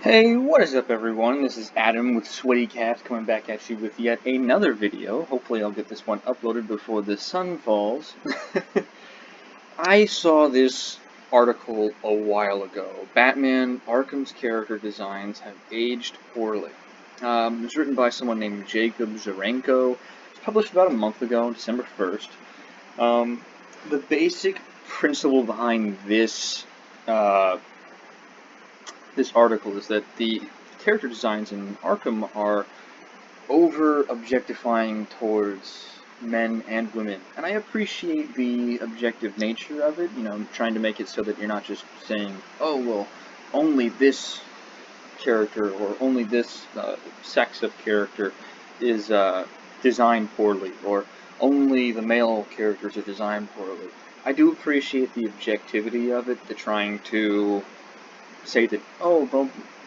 Hey, what is up everyone? This is Adam with Sweaty Cats coming back at you with yet another video. Hopefully I'll get this one uploaded before the sun falls. I saw this article a while ago. Batman Arkham's character designs have aged poorly. It was written by someone named Jacob Zarenko. It was published about a month ago, December 1st. The basic principle behind this article is that the character designs in Arkham are over-objectifying towards men and women. And I appreciate the objective nature of it, trying to make it so that you're not just saying, oh, well, only this character or only this sex of character is designed poorly, or only the male characters are designed poorly. I do appreciate the objectivity of it, the trying to say that, oh,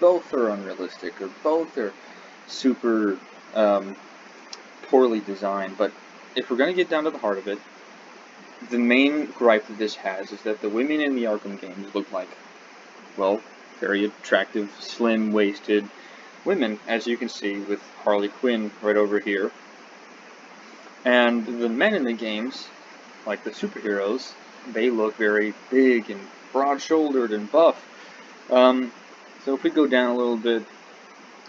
both are unrealistic, or both are super poorly designed, but if we're going to get down to the heart of it, the main gripe that this has is that the women in the Arkham games look like, well, very attractive, slim-waisted women, as you can see with Harley Quinn right over here. And the men in the games, like the superheroes, they look very big and broad-shouldered and buff. So if we go down a little bit,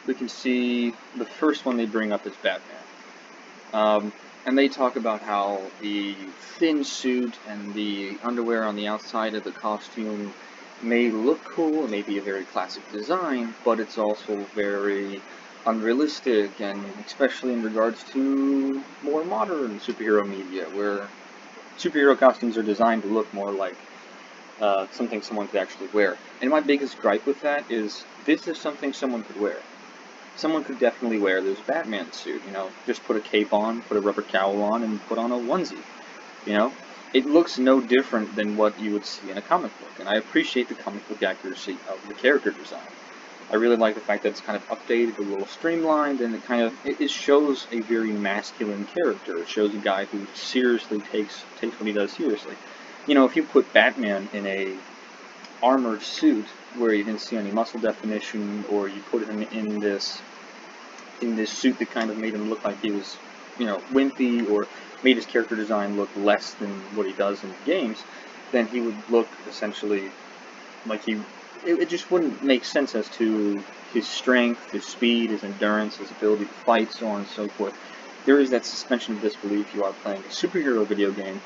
we can see the first one they bring up is Batman. And they talk about how the thin suit and the underwear on the outside of the costume may look cool, it may be a very classic design, but it's also very unrealistic, and especially in regards to more modern superhero media, where superhero costumes are designed to look more like something someone could actually wear. And my biggest gripe with that is, this is something someone could wear. Someone could definitely wear this Batman suit, just put a cape on, put a rubber cowl on, and put on a onesie, It looks no different than what you would see in a comic book, and I appreciate the comic book accuracy of the character design. I really like the fact that it's kind of updated, a little streamlined, and it shows a very masculine character. It shows a guy who seriously takes what he does seriously. If you put Batman in a armored suit where you didn't see any muscle definition, or you put him in this suit that kind of made him look like he was, wimpy, or made his character design look less than what he does in the games, then he would look essentially like it just wouldn't make sense as to his strength, his speed, his endurance, his ability to fight, so on and so forth. There is that suspension of disbelief. You are playing a superhero video game,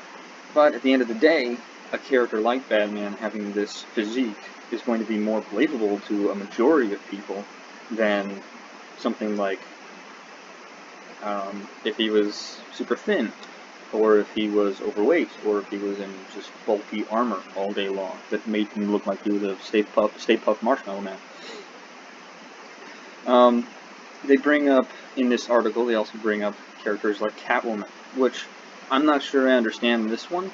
but at the end of the day, a character like Batman having this physique is going to be more believable to a majority of people than something like if he was super thin, or if he was overweight, or if he was in just bulky armor all day long that made him look like he was a Stay Puft Marshmallow Man. They bring up, in this article, they also bring up characters like Catwoman, which I'm not sure I understand this one.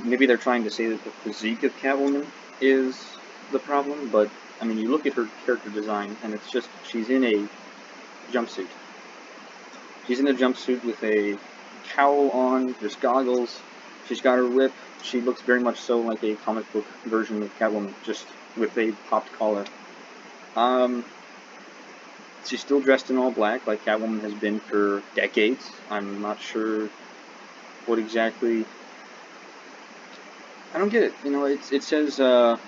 Maybe they're trying to say that the physique of Catwoman is the problem, but, I mean, you look at her character design, and it's just, she's in a jumpsuit. She's in a jumpsuit with a cowl on, there's goggles, she's got her whip, she looks very much so like a comic book version of Catwoman, just with a popped collar. She's still dressed in all black, like Catwoman has been for decades. I'm not sure what exactly... I don't get it. It says, down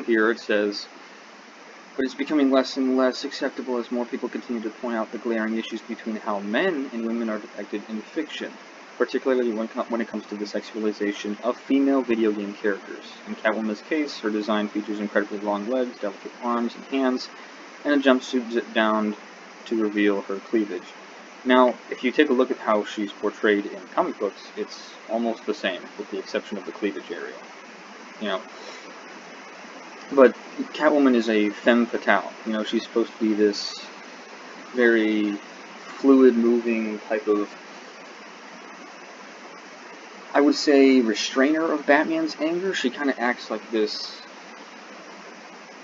here it says, but it's becoming less and less acceptable as more people continue to point out the glaring issues between how men and women are depicted in fiction, particularly when it comes to the sexualization of female video game characters. In Catwoman's case, her design features incredibly long legs, delicate arms and hands, and a jumpsuit zipped down to reveal her cleavage. Now, if you take a look at how she's portrayed in comic books, it's almost the same, with the exception of the cleavage area. But Catwoman is a femme fatale. She's supposed to be this very fluid-moving type of, I would say, restrainer of Batman's anger. She kind of acts like this.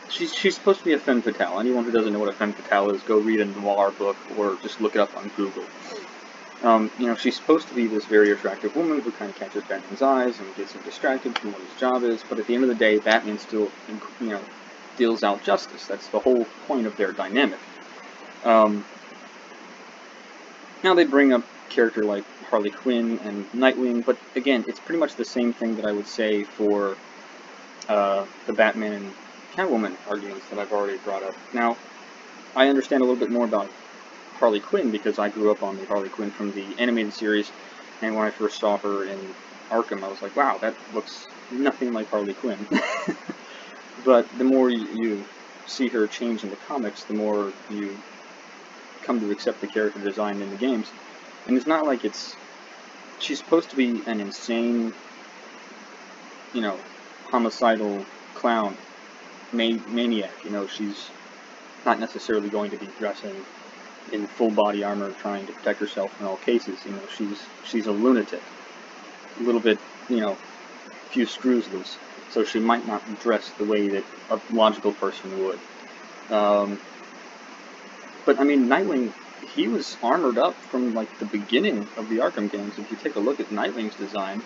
She's supposed to be a femme fatale. Anyone who doesn't know what a femme fatale is, go read a noir book or just look it up on Google. She's supposed to be this very attractive woman who kind of catches Batman's eyes and gets him distracted from what his job is, but at the end of the day, Batman still, deals out justice. That's the whole point of their dynamic. Now they bring up a character like Harley Quinn and Nightwing, but again, it's pretty much the same thing that I would say for the Batman and Catwoman arguments that I've already brought up. Now, I understand a little bit more about Harley Quinn because I grew up on the Harley Quinn from the animated series, and when I first saw her in Arkham, I was like, wow, that looks nothing like Harley Quinn. But the more you see her change in the comics, the more you come to accept the character design in the games. And it's not like she's supposed to be an insane, homicidal clown, maniac. She's not necessarily going to be dressing in full body armor trying to protect herself in all cases. She's a lunatic. A little bit, few screws loose. So she might not dress the way that a logical person would. But I mean, Nightwing, he was armored up from like the beginning of the Arkham games. If you take a look at Nightwing's design,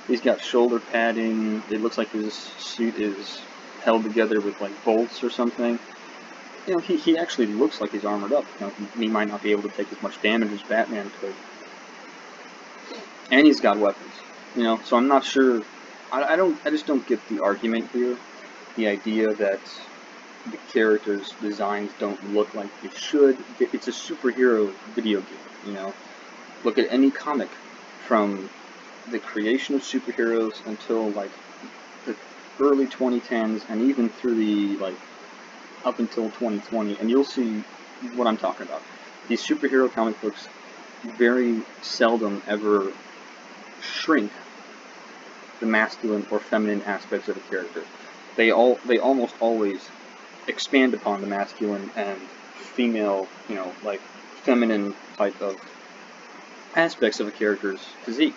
he's got shoulder padding. It looks like his suit is held together with like bolts or something. He actually looks like he's armored up. He might not be able to take as much damage as Batman could. And he's got weapons. So I'm not sure. I just don't get the argument here. The idea that the characters' designs don't look like they should. It's a superhero video game, Look at any comic from the creation of superheroes until like the early 2010s and even through the up until 2020, and you'll see what I'm talking about. These superhero comic books very seldom ever shrink the masculine or feminine aspects of a character. They almost always expand upon the masculine and female, feminine type of aspects of a character's physique.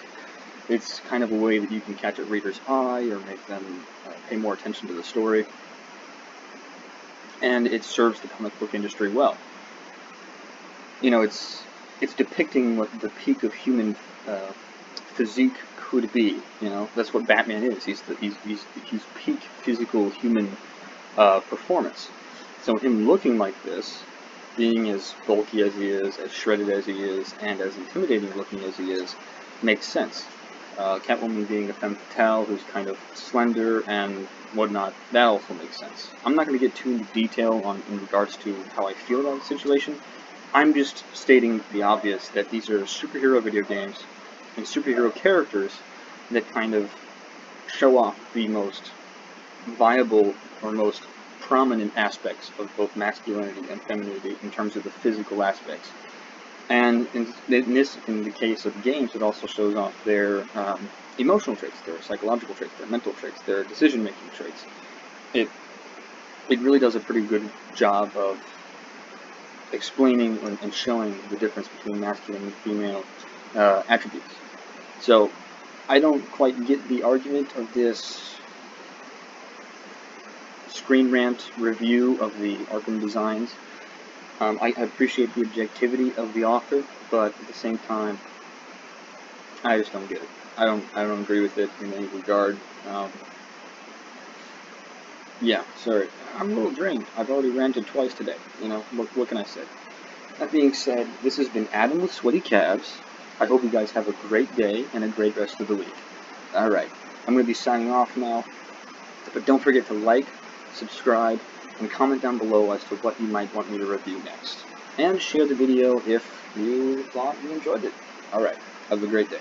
It's kind of a way that you can catch a reader's eye or make them pay more attention to the story. And it serves the comic book industry well. It's depicting what the peak of human physique could be. That's what Batman is. He's peak physical human performance. So him looking like this, being as bulky as he is, as shredded as he is, and as intimidating looking as he is, makes sense. Catwoman being a femme fatale who's kind of slender and whatnot, that also makes sense. I'm not going to get too into detail in regards to how I feel about the situation. I'm just stating the obvious that these are superhero video games and superhero characters that kind of show off the most viable or most prominent aspects of both masculinity and femininity in terms of the physical aspects. And in the case of games, it also shows off their emotional traits, their psychological traits, their mental traits, their decision-making traits. It really does a pretty good job of explaining and showing the difference between masculine and female attributes. So I don't quite get the argument of this Screen Rant review of the Arkham designs. I appreciate the objectivity of the author, but at the same time, I just don't get it. I don't agree with it in any regard. Yeah, sorry. I'm a little drained. I've already ranted twice today. What can I say? That being said, this has been Adam with Sweaty Calves. I hope you guys have a great day and a great rest of the week. Alright, I'm going to be signing off now, but don't forget to like, subscribe, and comment down below as to what you might want me to review next. And share the video if you thought you enjoyed it. Alright, have a great day.